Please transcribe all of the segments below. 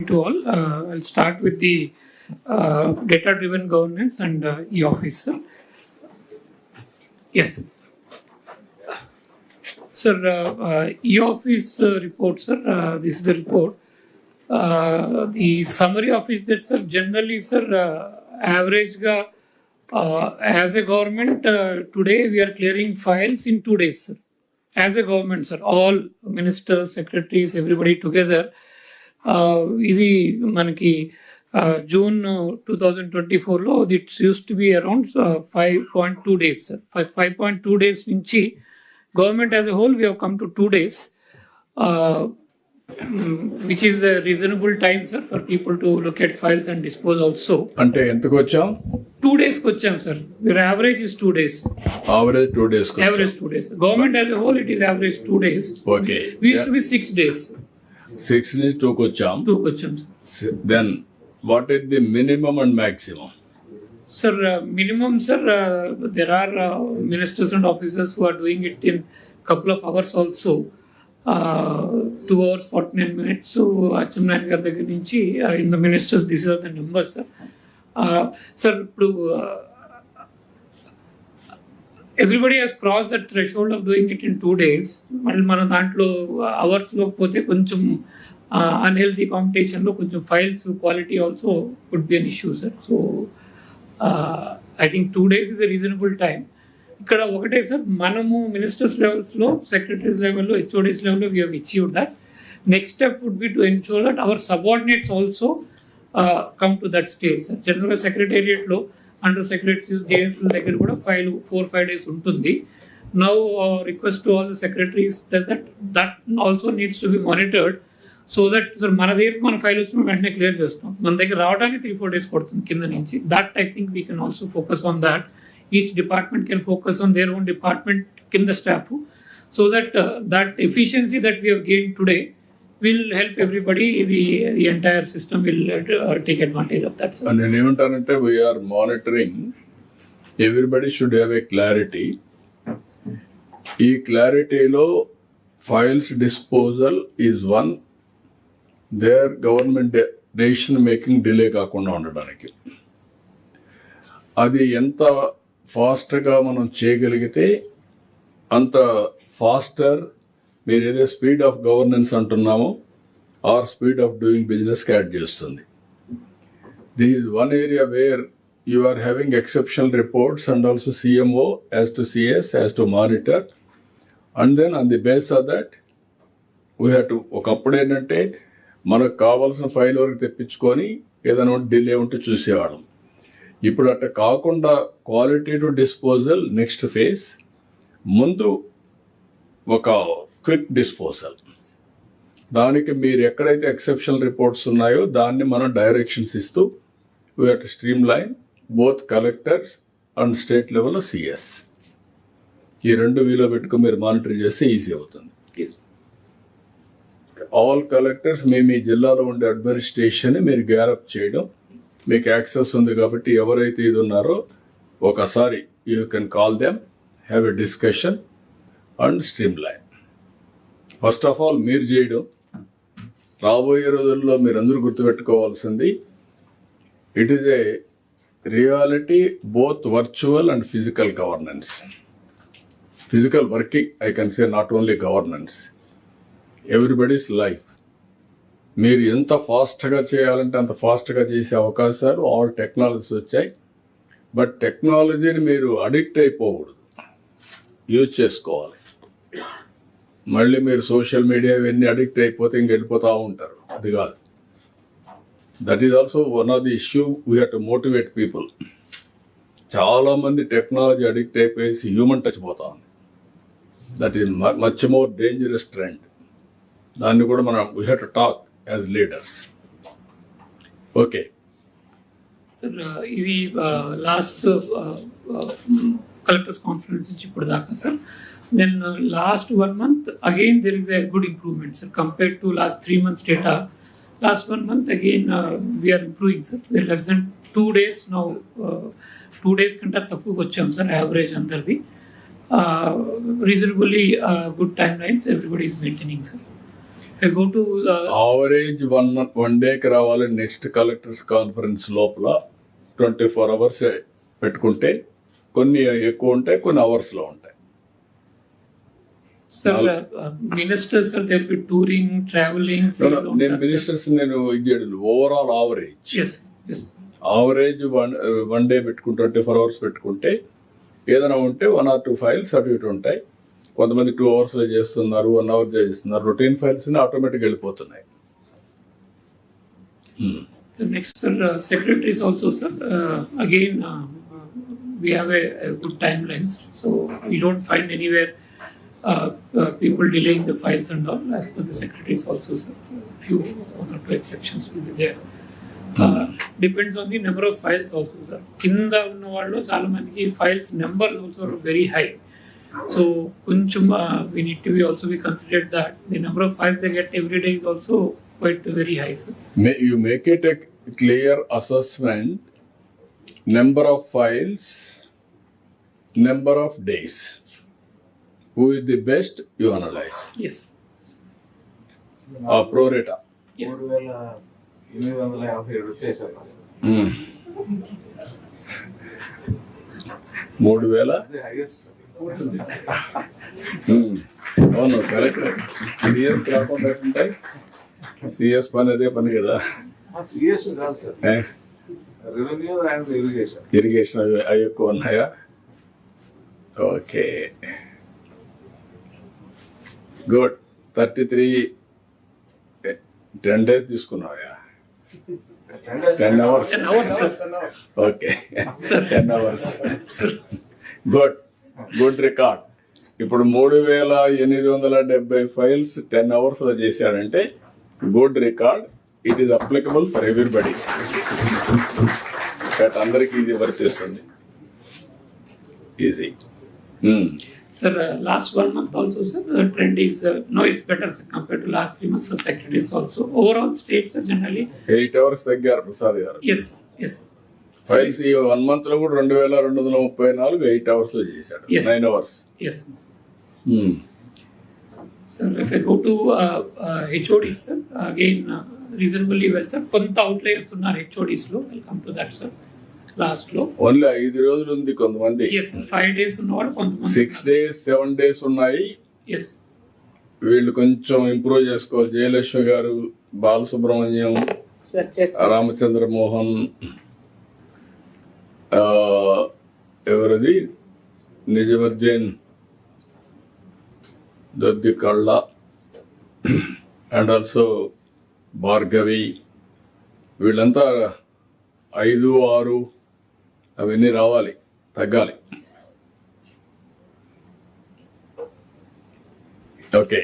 to all. I'll start with the data-driven governance and e-office, sir. Yes, sir. Sir, e-office report, sir. This is the report. The summary of it that, sir, generally, sir, average as a government, today we are clearing files in 2 days, sir. As a government, sir, all ministers, secretaries, everybody together. ఇది మనకి June 2024లో it's used to be around 5.2 days, sir. 5.2 days నుంచి government as a whole we have come to 2 days, which is a reasonable time, sir, for people to look at files and dispose also. అంటే ఎంతకు వచ్చాం? 2 days కి వచ్చాం, sir. Your average is 2 days. Average 2 days. Average 2 days. Government as a whole, it is average 2 days. Okay. We used to be 6 days. 6 నుంచి 2కి వచ్చాం. 2కి వచ్చాం, sir. Then what is the minimum and maximum? Sir, minimum, sir, there are ministers and officers who are doing it in couple of hours also. 2 hours 49 minutes. So, Achamnayan gaరి దగ్గర నుంచి in the ministers, these are the numbers, sir. Sir, everybody has crossed that threshold of doing it in 2 days. మళ్ళీ మన దాంట్లో అవర్స్లో పోతే కొంచెం unhealthy కాంపిటీషన్లో కొంచెం files quality also could be an issue, sir. So I think 2 days is a reasonable time. ఇక్కడ ఒకటే, సార్, మనము మినిస్టర్స్ లెవెల్స్లో, సెక్రటరీస్ లెవెల్లో, హెచ్ఓడీస్ లెవెల్లో we have achieved that. Next step would be to ensure that our subordinates also come to that stage, sir. జనరల్గా సెక్రటేరియట్లో under secretaries, జేఎస్ల దగ్గర కూడా 4-5 days ఉంటుంది. Now request to all the secretaries that also needs to be monitored, so that, sir, మన దగ్గర మన file వచ్చిన వెంటనే క్లియర్ చేస్తాం. మన దగ్గర రావడానికి 3-4 days పడుతుంది కింద నుంచి. That I think we can also focus on that. Each department can focus on their own department kinda staff, so that that efficiency that we have gained today will help everybody. The entire system will take advantage of that, sir. And నేను ఏమంటానంటే, we are monitoring. Everybody should have a clarity. ఈ క్లారిటీలో files disposal is one. There government decision making delay కాకుండా ఉండడానికి. అది ఎంత ఫాస్ట్గా మనం చేయగలిగితే అంత ఫాస్టర్ మీరు ఏదో స్పీడ్ ఆఫ్ గవర్నెన్స్ అంటున్నామో or speed of doing business add చేస్తుంది. This is one area where you are having exceptional reports and also CMO has to CS has to monitor. And then on the base of that we have to, ఒకప్పుడు ఏంటంటే మనకు కావాల్సిన file వరకు తెప్పించుకొని ఏదైనా delay ఉంటే చూసేవాళ్ళం. ఇప్పుడు అట్లా కాకుండా క్వాలిటేటివ్ డిస్పోజల్ నెక్స్ట్ ఫేజ్. ముందు ఒక క్విక్ డిస్పోజల్. దానికి మీరు ఎక్కడైతే ఎక్సెప్షనల్ రిపోర్ట్స్ ఉన్నాయో దాన్ని మనం డైరెక్షన్స్ ఇస్తూ we have to stream line both collectors and state లెవెల్లో సిఎస్. ఈ 2 వీలో పెట్టుకుని మీరు మానిటర్ చేస్తే ఈజీ అవుతుంది. ఆల్ కలెక్టర్స్ మీ జిల్లాలో ఉండే అడ్మినిస్ట్రేషన్ మీరు గ్యారప్ చేయడం, మీకు యాక్సెస్ ఉంది కాబట్టి ఎవరైతే ఇది ఉన్నారో ఒకసారి you can call them, have a discussion and stream line. First of all మీరు చేయడం. రాబోయే రోజుల్లో మీరందరూ గుర్తుపెట్టుకోవాల్సింది, it is a reality both virtual and physical governance. Physical working, I can say, not only governance, everybody's life. మీరు ఎంత ఫాస్ట్గా చేయాలంటే అంత ఫాస్ట్గా చేసే అవకాశాలు ఆల్ టెక్నాలజీస్ వచ్చాయి. బట్ టెక్నాలజీని మీరు అడిక్ట్ అయిపోకూడదు, యూజ్ చేసుకోవాలి. మళ్ళీ మీరు సోషల్ మీడియా ఇవన్నీ అడిక్ట్ అయిపోతే ఇంక వెళ్ళిపోతూ ఉంటారు. అది కాదు. That is also one of the issue. We have to motivate people. చాలామంది టెక్నాలజీ అడిక్ట్ అయిపోయేసి హ్యూమన్ టచ్ పోతా ఉంది. That is much more dangerous trend. దాన్ని కూడా మనం we have to talk as leaders. Okay. Sir, ఇది లాస్ట్ కలెక్టర్స్ కాన్ఫరెన్స్ నుంచి ఇప్పుడు దాకా, సార్. Then last 1 month again there is a good improvement, sir, compared to last 3 months data. Last 1 month again we are improving, sir. We're less than 2 days now. 2 days కంటే తక్కువకి వచ్చాం, sir, average అందరిది. Reasonably good timelines everybody is maintaining, sir. I go to average one డేకి రావాలి. Next collectors conference లోపల 24 hours పెట్టుకుంటే కొన్ని ఎక్కువ ఉంటాయి, కొన్ని అవర్స్లో ఉంటాయి. sir, ministers are there be touring, traveling. నేను మినిస్టర్స్ నేను ఇది overall average Yes, yes. Average one day పెట్టుకుంటే 24 hours పెట్టుకుంటే ఏదైనా ఉంటే 1 or 2 files అటు ఇటు ఉంటాయి. కొంతమంది 2 hours చేస్తున్నారు, 1 hour చేస్తున్నారు. రొటీన్ ఫైల్స్ ఆటోమేటిక్గా వెళ్ళిపోతున్నాయి. So next, sir, secretaries also, sir. Again, we have a good timelines, so we don't find anywhere people delaying the files and all. As per the secretaries also, sir, few 1 or 2 exceptions will be there. Depends on the number of files also, sir. కింద ఉన్న వాళ్ళు చాలా మందికి files number also very high. So కొంచెం we need to be also be considered that the number of files they get every day is also quite very high, sir. You make it a clear assessment, number of files, number of days. Who is the best, you analyze. Yes. Pro rata. Yes. 3,857 వచ్చేసారు. 3,000. అదే highest. అవును, correct. CS కాకుండా ఉంటాయి. CS పని అదే పని కదా. CS కాదు sir, revenue and irrigation. Irrigation అవి ఎక్కువ ఉన్నాయా? Okay, good. 33 10 days తీసుకున్నావా? 10 hours. 10 hours, sir. Okay, 10 hours. Good record. ఇప్పుడు 3,870 ఫైల్స్ 10 hours చేశాడంటే good record. It is applicable for everybody. అందరికీ ఇది వర్తిస్తుంది. Easy. Sir, last 1 month also, sir, the trend is no, it's better, sir, compared to last 3 months for secretaries also. Overall states are generally 8 hours తగ్గారు Prasad గారు. yes, yes. Files ఈ 1 month లో కూడా 2,234 8 hours చేశాడు. Yes. 9 hours. Yes. Sir, if I go to HODs, sir, again reasonably well, sir. కొంత outliers ఉన్నారు HODs లో. I'll come to that, sir. Last లో only 5 రోజులు ఉంది కొంతమంది. yes, 5 days ఉన్నవాడు కొంతమంది. 6 days 7 days ఉన్నాయి. yes. వీళ్ళు కొంచెం ఇంప్రూవ్ చేసుకోవాలి. జయలక్ష్మి గారు, బాలసుబ్రహ్మణ్యం, రామచంద్ర మోహన్, ఎవరిది నిజముద్దీన్, దద్ది కళ్ళ అండ్ ఆల్సో భార్గవి, వీళ్ళంతా 5, 6 అవన్నీ రావాలి, తగ్గాలి. Okay.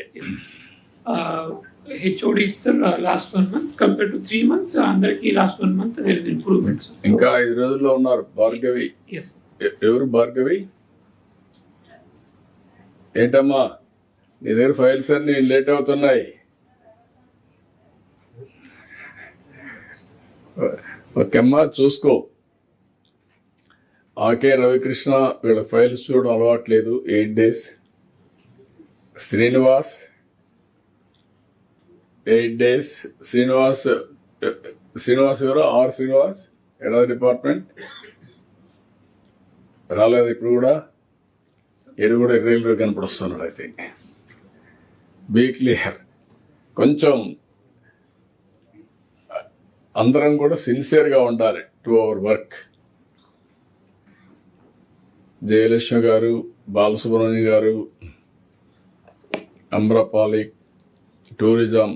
HODs, sir, last 1 month compared to 3 months, అందరికి last 1 month there is improvement, sir. ఇంకా 5 రోజుల్లో ఉన్నారు. భార్గవి, yes. ఎవరు భార్గవి? ఏంటమ్మా నీ దగ్గర ఫైల్స్ అన్ని లేట్ అవుతున్నాయి. ఓకేమ్మా, చూసుకో. ఆకే రవికృష్ణ, వీళ్ళ ఫైల్స్ చూడడం అలవాట్లేదు. 8 days. శ్రీనివాస్ 8 days. శ్రీనివాస్ ఎవరు? ఆర్ శ్రీనివాస్, ఎడవ డిపార్ట్మెంట్, రాలేదు ఇప్పుడు కూడా. ఎడు కూడా రైల్వే కనపడుస్తున్నాడు. అయితే బీ క్లియర్. కొంచెం అందరం కూడా సిన్సియర్గా ఉండాలి టు అవర్ వర్క్. జయలక్ష్మి గారు, బాలసుబ్రహ్మణ్యం గారు, Amrapali, tourism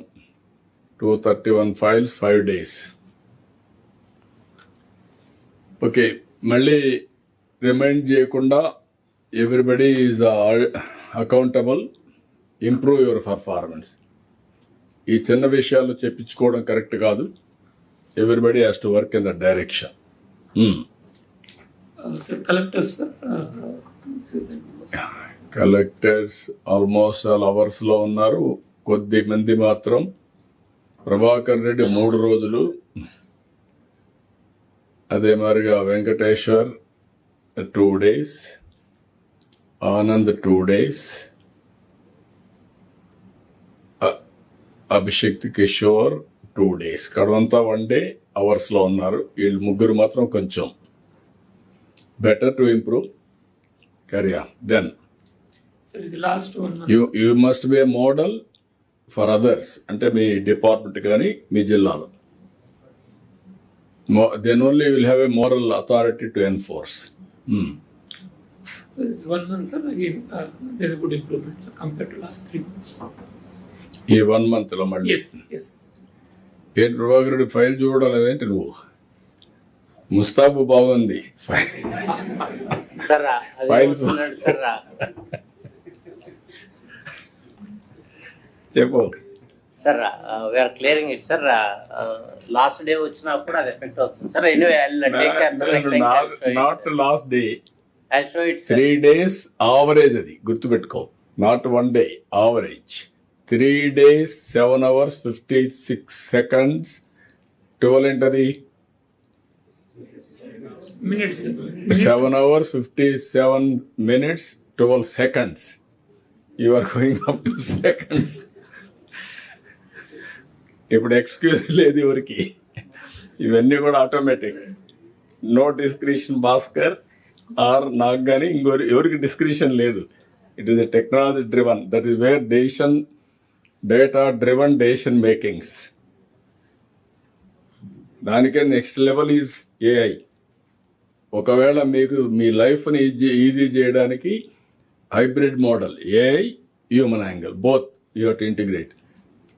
231 files 5 days. Okay, మళ్ళీ రిమైండ్ చేయకుండా everybody is accountable. Improve your performance. ఈ చిన్న విషయాలు చెప్పించుకోవడం కరెక్ట్ కాదు. Everybody has to work in the direction. Sir, collectors, sir. Collectors almost all అవర్స్లో ఉన్నారు. కొద్ది మంది మాత్రం. ప్రభాకర్ రెడ్డి 3 రోజులు, అదే మాదిరిగా Venkateshwar 2 days, Anand 2 days, Abhishek Kishore 2 days, కడవంతా 1 day అవర్స్లో ఉన్నారు. వీళ్ళు ముగ్గురు మాత్రం కొంచెం better to improve career. Then Sir, ఇది లాస్ట్ 1 month. You must be a model for others, అంటే మీ డిపార్ట్మెంట్ కానీ మీ జిల్లాలో. Then only will have a moral authority to enforce. So it's 1 month, sir. Again, there's a good improvement, sir, compared to last 3 months. ఈ 1 month లో మళ్ళీ Yes, yes. ఏంటి Prabhakar Reddy file చూడాలేంటి నువ్వు? ముస్తాబు బాగుంది. సర్రా Files. సర్రా చెప్పు. Sir we're clearing it sir. Last day వచ్చినా కూడా అది ఎఫెక్ట్ అవుతుంది sir. Anyway not last day, I show it 3 days average, అది గుర్తుపెట్టుకో. Not 1 day average. 3 days 7 hours 56 seconds 12 ఏంటది? Minutes, sir. 7 hours 57 minutes 12 seconds. You are going up to seconds. ఇప్పుడు excuse లేదు ఎవరికి, ఇవన్నీ కూడా automatic. No discretion Bhaskar or నాకు కానీ ఇంకోరి ఎవరికి డిస్క్రిషన్ లేదు. It is a technology driven, that is where data driven decision makings. దానికే నెక్స్ట్ లెవెల్ ఈజ్ ఏఐ. ఒకవేళ మీకు మీ లైఫ్ని ఈజీ చేయడానికి hybrid model, AI human angle, both you have to integrate.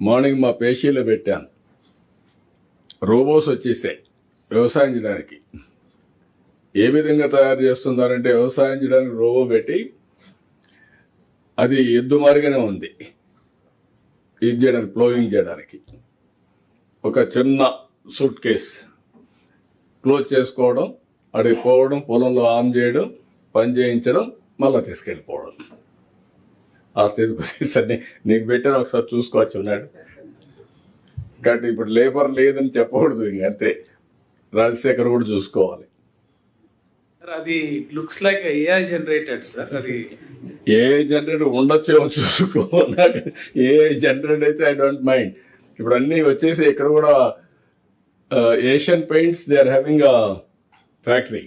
Morning మా పేషీలో పెట్టాను, రోబోస్ వచ్చేసాయి వ్యవసాయం చేయడానికి. ఏ విధంగా తయారు చేస్తున్నారంటే, వ్యవసాయం చేయడానికి రోబో పెట్టి అది ఎద్దు మారిగానే ఉంది ఇది చేయడానికి, ప్లోయింగ్ చేయడానికి. ఒక చిన్న సూట్ కేస్ క్లోజ్ చేసుకోవడం, అడిగి పోవడం, పొలంలో ఆన్ చేయడం, పని చేయించడం, మళ్ళీ తీసుకెళ్ళిపోవడం. ఆ స్టేజ్ వచ్చేసరి నీకు పెట్టాను, ఒకసారి చూసుకోవచ్చు ఉన్నాడు. కాబట్టి ఇప్పుడు లేబర్ లేదని చెప్పకూడదు, ఇంక అంతే. రాజశేఖర్ కూడా చూసుకోవాలి. సార్ అది looks like AI generated sir. అది ఏఐ జనరేటర్ ఉండొచ్చేమో చూసుకో. నాకు ఏఐ జనరేట్ అయితే ఐ డోంట్ మైండ్. ఇప్పుడు అన్నీ వచ్చేసి ఇక్కడ కూడా Asian Paints they are having a factory.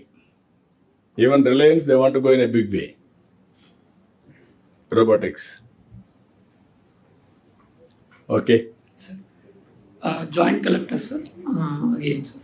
Even Reliance they want to go in a big way. Robotics. Okay. Joint collector, sir. Again, sir.